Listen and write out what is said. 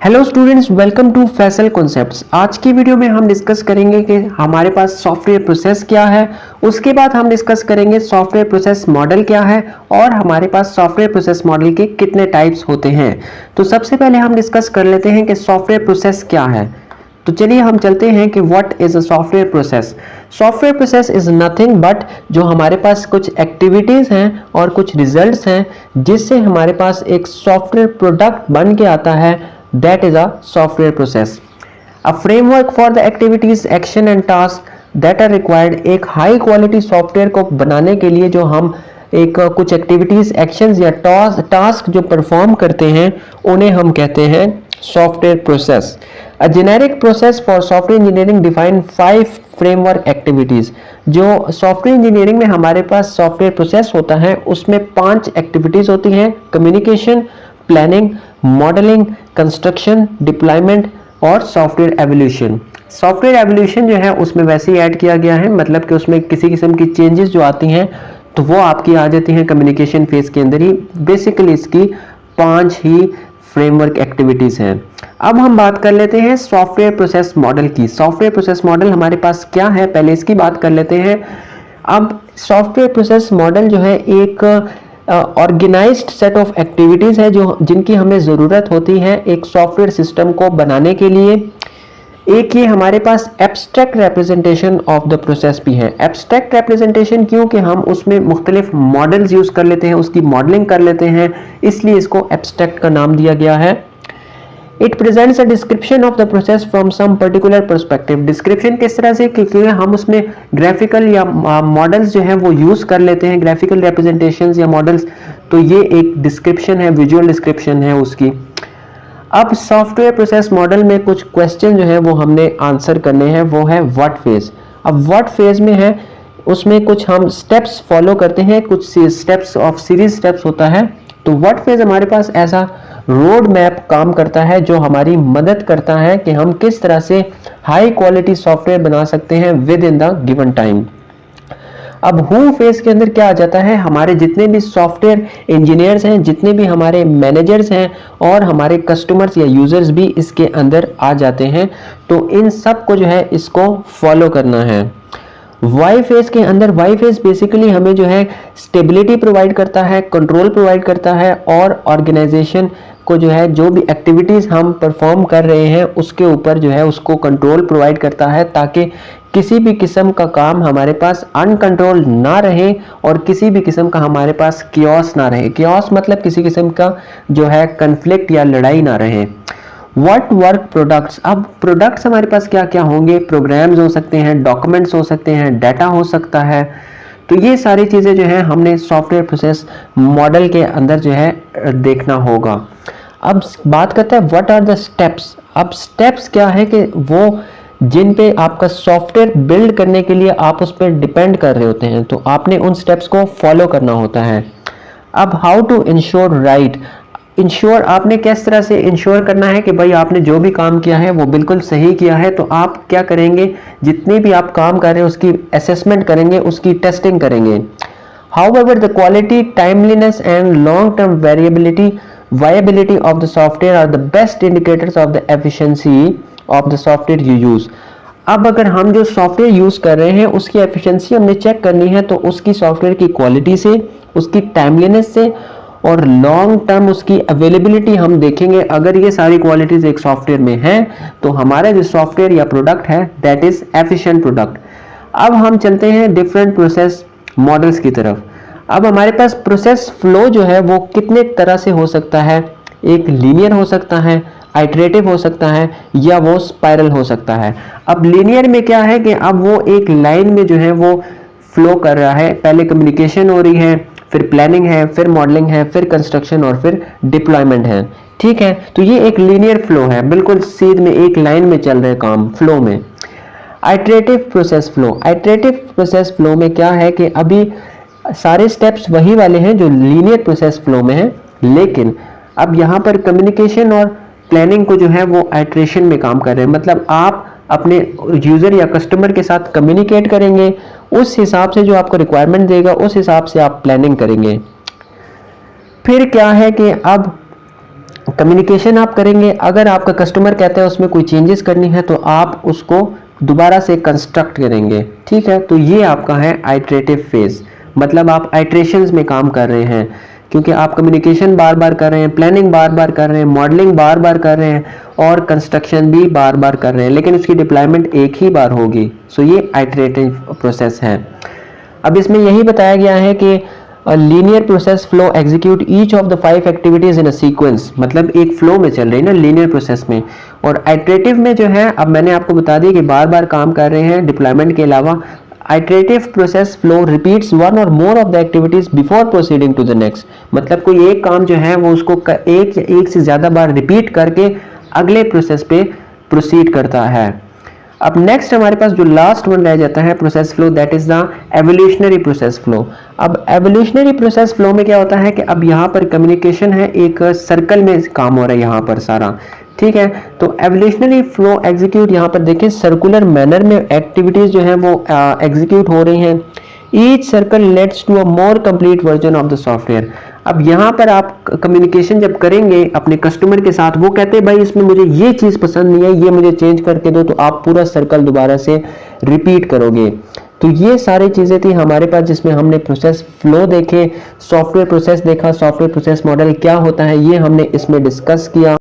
Hello students, welcome to Faisal concepts. आज की video में हम डिस्कस करेंगे कि हमारे पास सॉफ्टवेयर प्रोसेस क्या है। उसके बाद हम डिस्कस करेंगे सॉफ्टवेयर प्रोसेस मॉडल क्या है और हमारे पास सॉफ्टवेयर प्रोसेस मॉडल के कितने टाइप्स होते हैं। तो सबसे पहले हम डिस्कस कर लेते हैं कि सॉफ्टवेयर प्रोसेस क्या है। तो चलिए हम चलते हैं कि what is a software process. Software process is nothing but जो हमारे पास कुछ एक्टिविटीज हैं और कुछ रिजल्ट्स हैं जिससे हमारे पास एक सॉफ्टवेयर प्रोडक्ट बन के आता है, that is a software process. A framework for the activities, action and task that are required. एक हाई क्वालिटी सॉफ्टवेयर को बनाने के लिए जो हम कुछ एक्टिविटीज, एक्शंस या टास्क जो परफॉर्म करते हैं उन्हें हम कहते हैं software process. A generic process for software engineering define 5 framework activities। जो सॉफ्टवेयर इंजीनियरिंग में हमारे पास सॉफ्टवेयर प्रोसेस होता है उसमें 5 एक्टिविटीज होती हैं: communication, planning, modelling, construction, deployment और सॉफ्टवेयर एवोल्यूशन। सॉफ्टवेयर एवोल्यूशन जो है उसमें वैसे ही ऐड किया गया है, मतलब कि उसमें किसी किस्म की चेंजेस जो आती हैं तो वो आपकी आ जाती हैं कम्युनिकेशन फेज के अंदर ही। बेसिकली इसकी 5 ही फ्रेमवर्क एक्टिविटीज हैं। अब हम बात कर लेते हैं सॉफ्टवेयर प्रोसेस मॉडल की। सॉफ्टवेयर प्रोसेस मॉडल हमारे पास क्या है, पहले इसकी बात कर लेते हैं। अब सॉफ्टवेयर प्रोसेस मॉडल जो है एक ऑर्गेनाइज्ड सेट ऑफ एक्टिविटीज है जो जिनकी हमें ज़रूरत होती है एक सॉफ्टवेयर सिस्टम को बनाने के लिए। एक ये हमारे पास abstract representation of the process भी है। एब्स्ट्रैक्ट रिप्रेजेंटेशन क्योंकि हम उसमें मुख्तलिफ मॉडल्स यूज़ कर लेते हैं, उसकी मॉडलिंग कर लेते हैं, इसलिए इसको एब्स्ट्रैक्ट का नाम दिया गया है। It presents a description of the process from some particular perspective. Description किस तरह से, क्योंकि हम उसमें ग्राफिकल या मॉडल्स जो है वो यूज़ कर लेते हैं, ग्राफिकल रिप्रेजेंटेशंस या मॉडल्स, तो ये एक डिस्क्रिप्शन है, विजुअल डिस्क्रिप्शन है उसकी। अब सॉफ्टवेयर प्रोसेस मॉडल में कुछ क्वेश्चन जो है वो हमने आंसर करने हैं, वो है व्हाट फेज। अब व्हाट फेज में है उसमें कुछ हम स्टेप्स फॉलो करते हैं, कुछ स्टेप्स ऑफ सीरीज स्टेप्स होता है। तो व्हाट फेज हमारे पास ऐसा रोड मैप काम करता है जो हमारी मदद करता है कि हम किस तरह से हाई क्वालिटी सॉफ्टवेयर बना सकते हैं with in the given time. अब हु फेज के अंदर क्या आ जाता है, हमारे जितने भी सॉफ्टवेयर इंजीनियर्स हैं, जितने भी हमारे मैनेजर्स हैं और हमारे कस्टमर्स या यूजर्स भी इसके अंदर आ जाते हैं। तो इन सब को जो है इसको फॉलो करना है। वाई फेज के अंदर, वाई फेज बेसिकली हमें जो है स्टेबिलिटी प्रोवाइड करता है, कंट्रोल प्रोवाइड करता है और ऑर्गेनाइजेशन को जो है जो भी एक्टिविटीज हम परफॉर्म कर रहे हैं उसके ऊपर जो है उसको कंट्रोल प्रोवाइड करता है ताकि किसी भी किस्म का काम हमारे पास अनकंट्रोल ना रहे और किसी भी किस्म का हमारे पास कियोस ना रहे। कियोस मतलब किसी किस्म का जो है कन्फ्लिक्ट या लड़ाई ना रहे। What work products. अब प्रोडक्ट्स हमारे पास क्या क्या होंगे, प्रोग्राम्स हो सकते हैं, डॉक्यूमेंट्स हो सकते हैं, डाटा हो सकता है। तो ये सारी चीज़ें जो है हमने सॉफ्टवेयर प्रोसेस मॉडल के अंदर जो है देखना होगा। अब बात करते हैं व्हाट आर द स्टेप्स। अब स्टेप्स क्या है कि वो जिन पे आपका सॉफ्टवेयर बिल्ड करने के लिए आप उस पर डिपेंड कर रहे होते हैं, तो आपने उन स्टेप्स को फॉलो करना होता है। अब how to ensure right. Ensure आपने किस तरह से इंश्योर करना है कि भाई आपने जो भी काम किया है वो बिल्कुल सही किया है। तो आप क्या करेंगे, जितने भी आप काम कर रहे हैं उसकी असेसमेंट करेंगे, उसकी टेस्टिंग करेंगे। However, the quality, timeliness and long-term viability of the software are the best indicators of the efficiency of the software you use। अब अगर हम जो सॉफ्टवेयर यूज कर रहे हैं उसकी एफिशिएंसी हमने चेक करनी है तो उसकी सॉफ्टवेयर की क्वालिटी से, उसकी टाइमलीनेस से और लॉन्ग टर्म उसकी अवेलेबिलिटी हम देखेंगे। अगर ये सारी क्वालिटीज एक सॉफ्टवेयर में हैं तो हमारा जो सॉफ्टवेयर या प्रोडक्ट है दैट इज एफिशिएंट प्रोडक्ट। अब हम चलते हैं डिफरेंट प्रोसेस मॉडल्स की तरफ। अब हमारे पास प्रोसेस फ्लो जो है वो कितने तरह से हो सकता है, एक लीनियर हो सकता है, आइटरेटिव हो सकता है या वो स्पाइरल हो सकता है। अब लीनियर में क्या है कि अब वो एक लाइन में जो है वो फ्लो कर रहा है, पहले कम्युनिकेशन हो रही है, फिर प्लानिंग है, फिर मॉडलिंग है, फिर कंस्ट्रक्शन और फिर डिप्लॉयमेंट है। ठीक है, तो ये एक लीनियर फ्लो है, बिल्कुल सीध में एक लाइन में चल रहे काम फ्लो में। Iterative process flow. Iterative process flow में क्या है कि अभी सारे स्टेप्स वही वाले हैं जो लीनियर प्रोसेस फ्लो में हैं, लेकिन अब यहाँ पर कम्युनिकेशन और प्लानिंग को जो है वो आइटरेशन में काम कर रहे हैं। मतलब आप अपने यूज़र या कस्टमर के साथ कम्युनिकेट करेंगे, उस हिसाब से जो आपको रिक्वायरमेंट देगा उस हिसाब से आप प्लानिंग करेंगे। फिर क्या है कि अब कम्युनिकेशन आप करेंगे, अगर आपका कस्टमर कहता है उसमें कोई चेंजेस करनी है तो आप उसको दोबारा से कंस्ट्रक्ट करेंगे, ठीक है। तो ये आपका है आइटरेटिव फेज, मतलब आप आइट्रेशंस में काम कर रहे हैं, क्योंकि आप कम्युनिकेशन बार बार कर रहे हैं, प्लानिंग बार बार कर रहे हैं, मॉडलिंग बार बार कर रहे हैं और कंस्ट्रक्शन भी बार बार कर रहे हैं, लेकिन उसकी डिप्लॉयमेंट एक ही बार होगी। सो ये आइटरेटिव प्रोसेस है। अब इसमें यही बताया गया है कि linear process flow execute each of the 5 activities in a sequence, मतलब एक फ्लो में चल रही है ना लीनियर प्रोसेस में। और आइटरेटिव में जो है, अब मैंने आपको बता दिया कि बार बार काम कर रहे हैं डिप्लॉयमेंट के अलावा। Iterative process flow repeats one or more of the activities before proceeding to the next, मतलब कोई एक काम जो है वो उसको एक से ज्यादा बार रिपीट करके अगले प्रोसेस पे प्रोसीड करता है। अब नेक्स्ट हमारे पास जो लास्ट वन रह जाता है process flow, that is the evolutionary process flow. अब एवोल्यूशनरी प्रोसेस फ्लो में क्या होता है कि अब यहाँ पर कम्युनिकेशन है, एक सर्कल में काम हो रहा है यहाँ पर सारा, ठीक है। तो एवोल्यूशनरी फ्लो एग्जीक्यूट, यहाँ पर देखिए सर्कुलर मैनर में एक्टिविटीज जो है वो एग्जीक्यूट हो रही हैं। Each circle let's to a more complete version of the software. अब यहाँ पर आप कम्युनिकेशन जब करेंगे अपने कस्टमर के साथ, वो कहते हैं भाई इसमें मुझे ये चीज़ पसंद नहीं है, ये मुझे चेंज करके दो, तो आप पूरा सर्कल दोबारा से रिपीट करोगे। तो ये सारी चीज़ें थी हमारे पास जिसमें हमने प्रोसेस फ्लो देखे, सॉफ्टवेयर प्रोसेस देखा, सॉफ्टवेयर प्रोसेस मॉडल क्या होता है ये हमने इसमें डिस्कस किया।